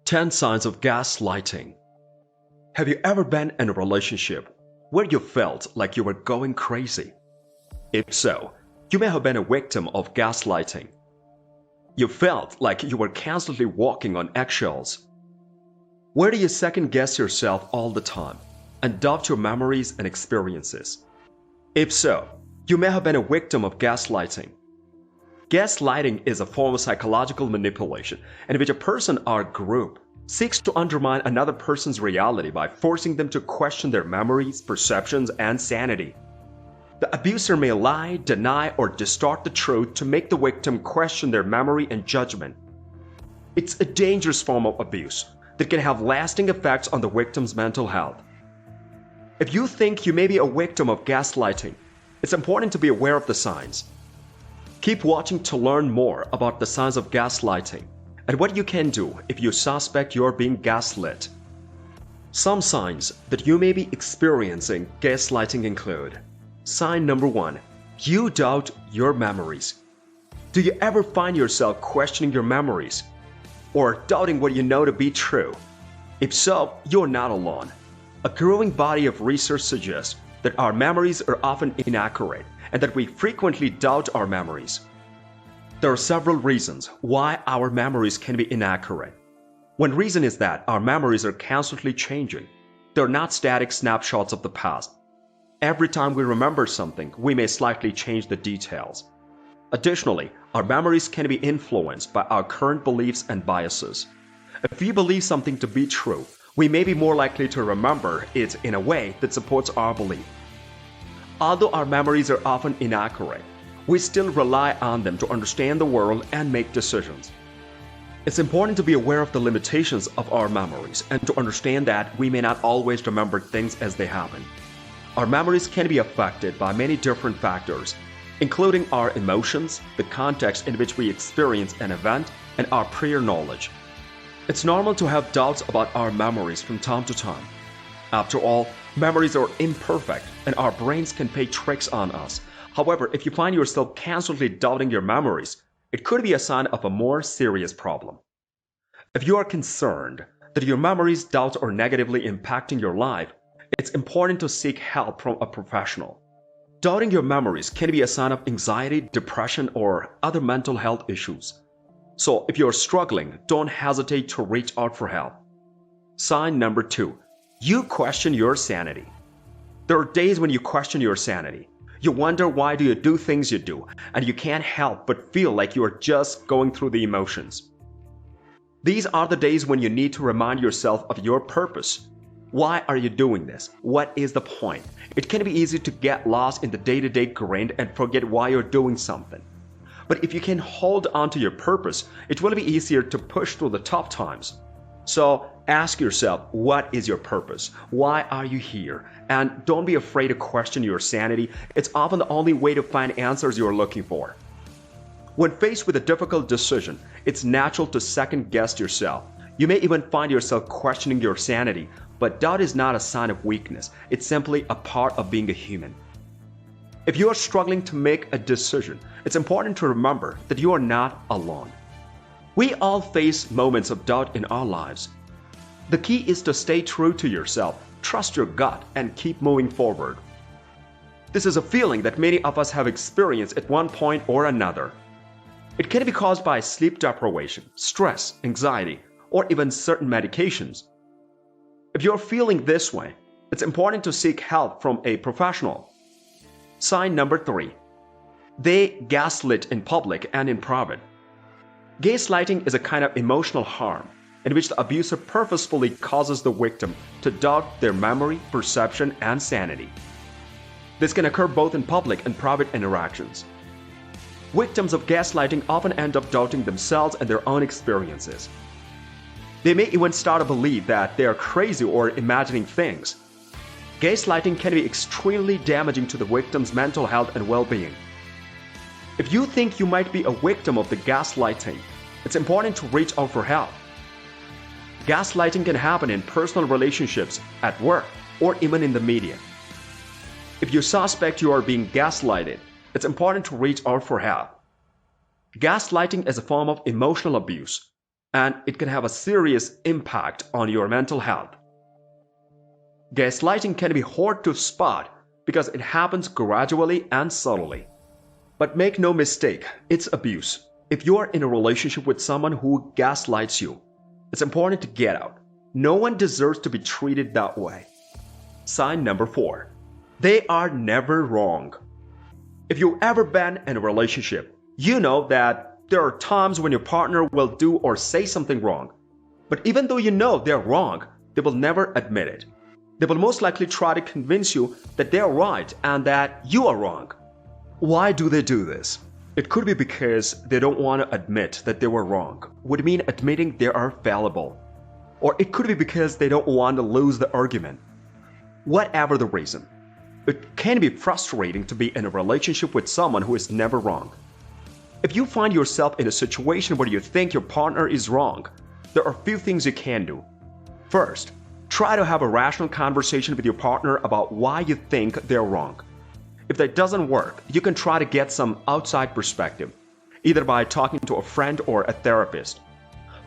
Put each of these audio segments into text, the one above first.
10 signs of gaslighting. Have you ever been in a relationship where you felt like you were going crazy? If so, you may have been a victim of gaslighting. You felt like you were constantly walking on eggshells. Where do you second guess yourself all the time and doubt your memories and experiences? If so, you may have been a victim of gaslighting. Gaslighting is a form of psychological manipulation in which a person or group seeks to undermine another person's reality by forcing them to question their memories, perceptions, and sanity. The abuser may lie, deny, or distort the truth to make the victim question their memory and judgment. It's a dangerous form of abuse that can have lasting effects on the victim's mental health. If you think you may be a victim of gaslighting, it's important to be aware of the signs. Keep watching to learn more about the signs of gaslighting and what you can do if you suspect you're being gaslit. Some signs that you may be experiencing gaslighting include: sign number 1. You doubt your memories. Do you ever find yourself questioning your memories or doubting what you know to be true? If so, you're not alone. A growing body of research suggests that our memories are often inaccurate and that we frequently doubt our memories. There are several reasons why our memories can be inaccurate. One reason is that our memories are constantly changing. They're not static snapshots of the past. Every time we remember something, we may slightly change the details. Additionally, our memories can be influenced by our current beliefs and biases. If we believe something to be true, we may be more likely to remember it in a way that supports our belief. Although our memories are often inaccurate, we still rely on them to understand the world and make decisions. It's important to be aware of the limitations of our memories and to understand that we may not always remember things as they happen. Our memories can be affected by many different factors, including our emotions, the context in which we experience an event, and our prior knowledge. It's normal to have doubts about our memories from time to time. After all, memories are imperfect and our brains can play tricks on us. However, if you find yourself constantly doubting your memories, it could be a sign of a more serious problem. If you are concerned that your memories, doubts, are negatively impacting your life, it's important to seek help from a professional. Doubting your memories can be a sign of anxiety, depression, or other mental health issues. So if you're struggling, don't hesitate to reach out for help. Sign number 2. You question your sanity. There are days when you question your sanity. You wonder why do you do things you do, and you can't help but feel like you are just going through the emotions. These are the days when you need to remind yourself of your purpose. Why are you doing this? What is the point? It can be easy to get lost in the day-to-day grind and forget why you're doing something. But if you can hold on to your purpose, it will be easier to push through the tough times. So ask yourself, what is your purpose? Why are you here? And don't be afraid to question your sanity. It's often the only way to find answers you're looking for. When faced with a difficult decision, it's natural to second guess yourself. You may even find yourself questioning your sanity, but doubt is not a sign of weakness. It's simply a part of being a human. If you are struggling to make a decision, it's important to remember that you are not alone. We all face moments of doubt in our lives. The key is to stay true to yourself, trust your gut, and keep moving forward. This is a feeling that many of us have experienced at one point or another. It can be caused by sleep deprivation, stress, anxiety, or even certain medications. If you're feeling this way, it's important to seek help from a professional. Sign number 3. They gaslit in public and in private. Gaslighting is a kind of emotional harm in which the abuser purposefully causes the victim to doubt their memory, perception, and sanity. This can occur both in public and private interactions. Victims of gaslighting often end up doubting themselves and their own experiences. They may even start to believe that they are crazy or imagining things. Gaslighting can be extremely damaging to the victim's mental health and well-being. If you think you might be a victim of the gaslighting, it's important to reach out for help. Gaslighting can happen in personal relationships, at work, or even in the media. If you suspect you are being gaslighted, it's important to reach out for help. Gaslighting is a form of emotional abuse. and it can have a serious impact on your mental health. Gaslighting can be hard to spot because it happens gradually and subtly. But make no mistake, it's abuse. If you are in a relationship with someone who gaslights you, it's important to get out. No one deserves to be treated that way. Sign number 4. They are never wrong. If you've ever been in a relationship, you know that there are times when your partner will do or say something wrong. But even though you know they're wrong, they will never admit it. They will most likely try to convince you that they're right and that you are wrong. Why do they do this? It could be because they don't want to admit that they were wrong, would mean admitting they are fallible. Or it could be because they don't want to lose the argument. Whatever the reason, it can be frustrating to be in a relationship with someone who is never wrong. If you find yourself in a situation where you think your partner is wrong, there are a few things you can do. First, try to have a rational conversation with your partner about why you think they're wrong. If that doesn't work, you can try to get some outside perspective, either by talking to a friend or a therapist.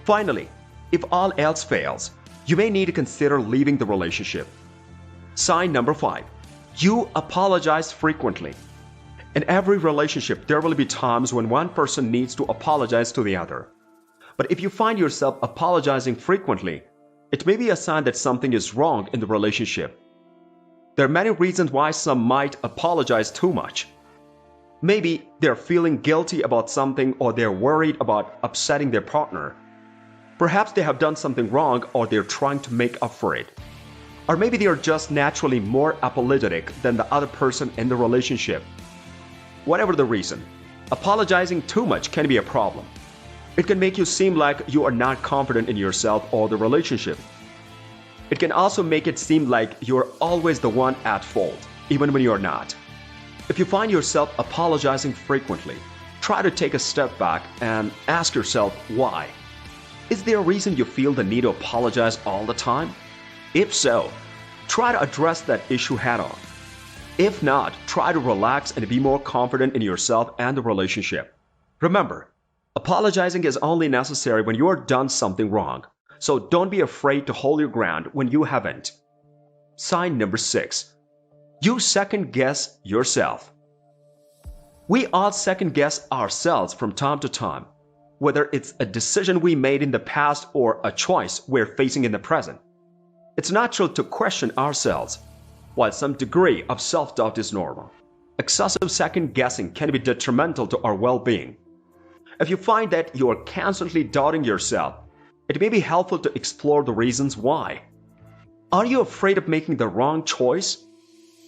Finally, if all else fails, you may need to consider leaving the relationship. Sign number 5. You apologize frequently. In every relationship, there will be times when one person needs to apologize to the other. But if you find yourself apologizing frequently, it may be a sign that something is wrong in the relationship. There are many reasons why some might apologize too much. Maybe they're feeling guilty about something or they're worried about upsetting their partner. Perhaps they have done something wrong or they're trying to make up for it. Or maybe they are just naturally more apologetic than the other person in the relationship. Whatever the reason, apologizing too much can be a problem. It can make you seem like you are not confident in yourself or the relationship. It can also make it seem like you're always the one at fault, even when you're not. If you find yourself apologizing frequently, try to take a step back and ask yourself why. Is there a reason you feel the need to apologize all the time? If so, try to address that issue head on. If not, try to relax and be more confident in yourself and the relationship. Remember, apologizing is only necessary when you are done something wrong. So don't be afraid to hold your ground when you haven't. Sign number 6. You second guess yourself. We all second guess ourselves from time to time, whether it's a decision we made in the past or a choice we're facing in the present. It's natural to question ourselves, while some degree of self-doubt is normal. Excessive second guessing can be detrimental to our well-being. If you find that you are constantly doubting yourself, it may be helpful to explore the reasons why. Are you afraid of making the wrong choice?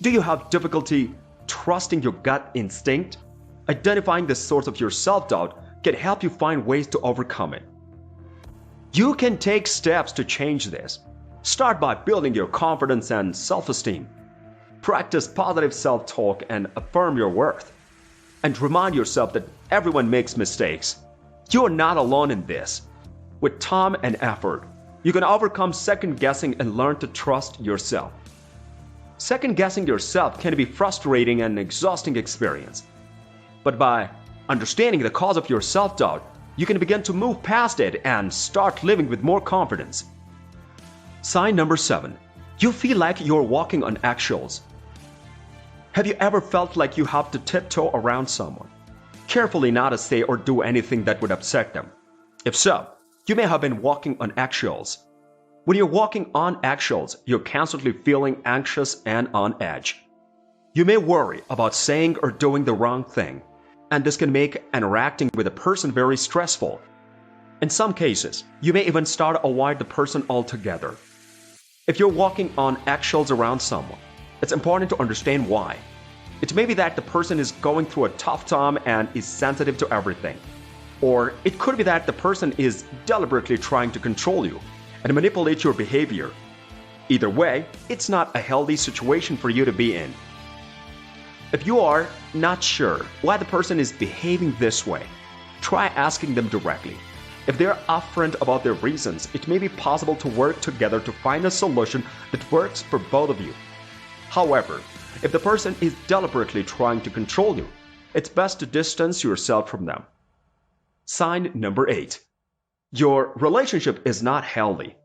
Do you have difficulty trusting your gut instinct? Identifying the source of your self-doubt can help you find ways to overcome it. You can take steps to change this. Start by building your confidence and self-esteem. Practice positive self-talk and affirm your worth. And remind yourself that everyone makes mistakes. You are not alone in this. With time and effort, you can overcome second guessing and learn to trust yourself. Second guessing yourself can be frustrating and exhausting experience. But by understanding the cause of your self-doubt, you can begin to move past it and start living with more confidence. Sign number 7. You feel like you're walking on eggshells. Have you ever felt like you have to tiptoe around someone, carefully not to say or do anything that would upset them? If so, you may have been walking on eggshells. When you're walking on eggshells, you're constantly feeling anxious and on edge. You may worry about saying or doing the wrong thing, and this can make interacting with a person very stressful. In some cases, you may even start to avoid the person altogether. If you're walking on eggshells around someone, it's important to understand why. It may be that the person is going through a tough time and is sensitive to everything. Or it could be that the person is deliberately trying to control you and manipulate your behavior. Either way, it's not a healthy situation for you to be in. If you are not sure why the person is behaving this way, try asking them directly. If they're upfront about their reasons, it may be possible to work together to find a solution that works for both of you. However, if the person is deliberately trying to control you, it's best to distance yourself from them. Sign number 8. Your relationship is not healthy.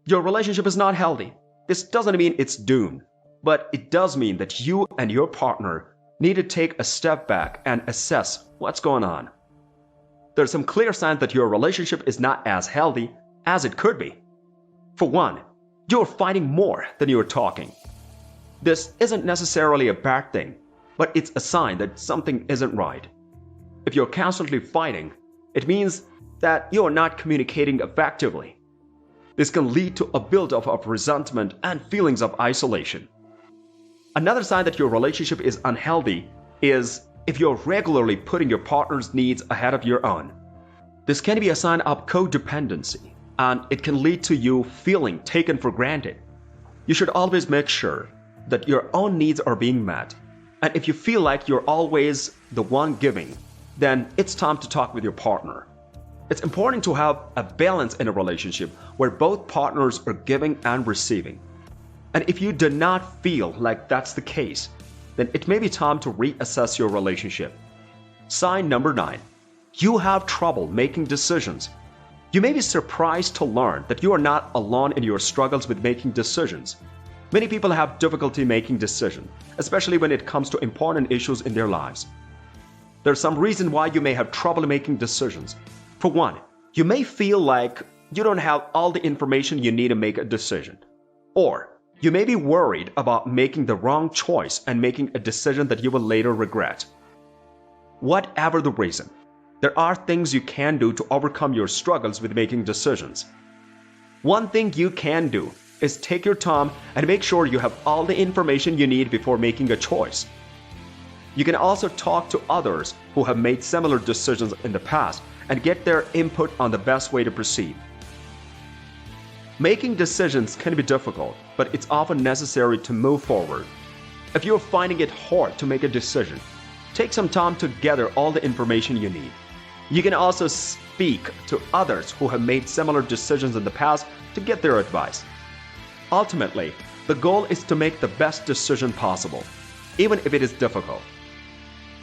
Your relationship is not healthy. This doesn't mean it's doomed, but it does mean that you and your partner need to take a step back and assess what's going on. There are some clear signs that your relationship is not as healthy as it could be. For one, you're fighting more than you're talking. This isn't necessarily a bad thing, but it's a sign that something isn't right. If you're constantly fighting, it means that you're not communicating effectively. This can lead to a buildup of resentment and feelings of isolation. Another sign that your relationship is unhealthy is if you're regularly putting your partner's needs ahead of your own. This can be a sign of codependency, and it can lead to you feeling taken for granted. You should always make sure that your own needs are being met, and if you feel like you're always the one giving, then it's time to talk with your partner. It's important to have a balance in a relationship where both partners are giving and receiving. And if you do not feel like that's the case, then it may be time to reassess your relationship. Sign number 9. You have trouble making decisions. You may be surprised to learn that you are not alone in your struggles with making decisions. Many people have difficulty making decisions, especially when it comes to important issues in their lives. There's some reason why you may have trouble making decisions. For one, you may feel like you don't have all the information you need to make a decision. Or you may be worried about making the wrong choice and making a decision that you will later regret. Whatever the reason, there are things you can do to overcome your struggles with making decisions. One thing you can do is take your time and make sure you have all the information you need before making a choice. You can also talk to others who have made similar decisions in the past and get their input on the best way to proceed. Making decisions can be difficult, but it's often necessary to move forward. If you're finding it hard to make a decision, take some time to gather all the information you need. You can also speak to others who have made similar decisions in the past to get their advice. Ultimately, the goal is to make the best decision possible, even if it is difficult.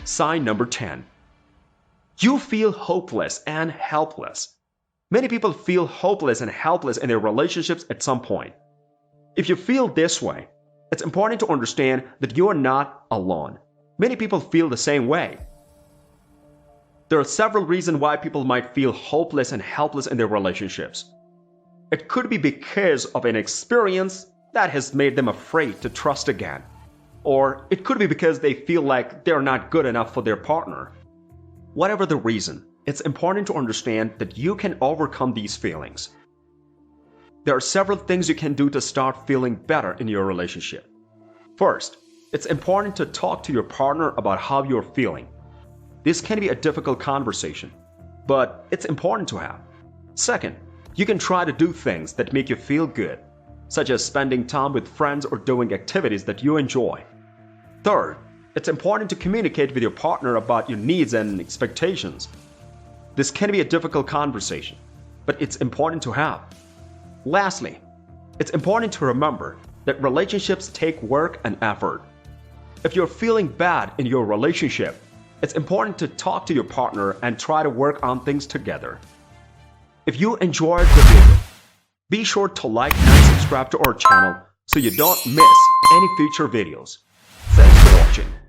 Sign number 10. You feel hopeless and helpless. Many people feel hopeless and helpless in their relationships at some point. If you feel this way, it's important to understand that you are not alone. Many people feel the same way. There are several reasons why people might feel hopeless and helpless in their relationships. It could be because of an experience that has made them afraid to trust again. Or it could be because they feel like they're not good enough for their partner. Whatever the reason, it's important to understand that you can overcome these feelings. There are several things you can do to start feeling better in your relationship. First, it's important to talk to your partner about how you're feeling. This can be a difficult conversation, but it's important to have. Second, you can try to do things that make you feel good, such as spending time with friends or doing activities that you enjoy. Third, it's important to communicate with your partner about your needs and expectations. This can be a difficult conversation, but it's important to have. Lastly, it's important to remember that relationships take work and effort. If you're feeling bad in your relationship, it's important to talk to your partner and try to work on things together. If you enjoyed the video, be sure to like and subscribe to our channel so you don't miss any future videos. Thanks for watching.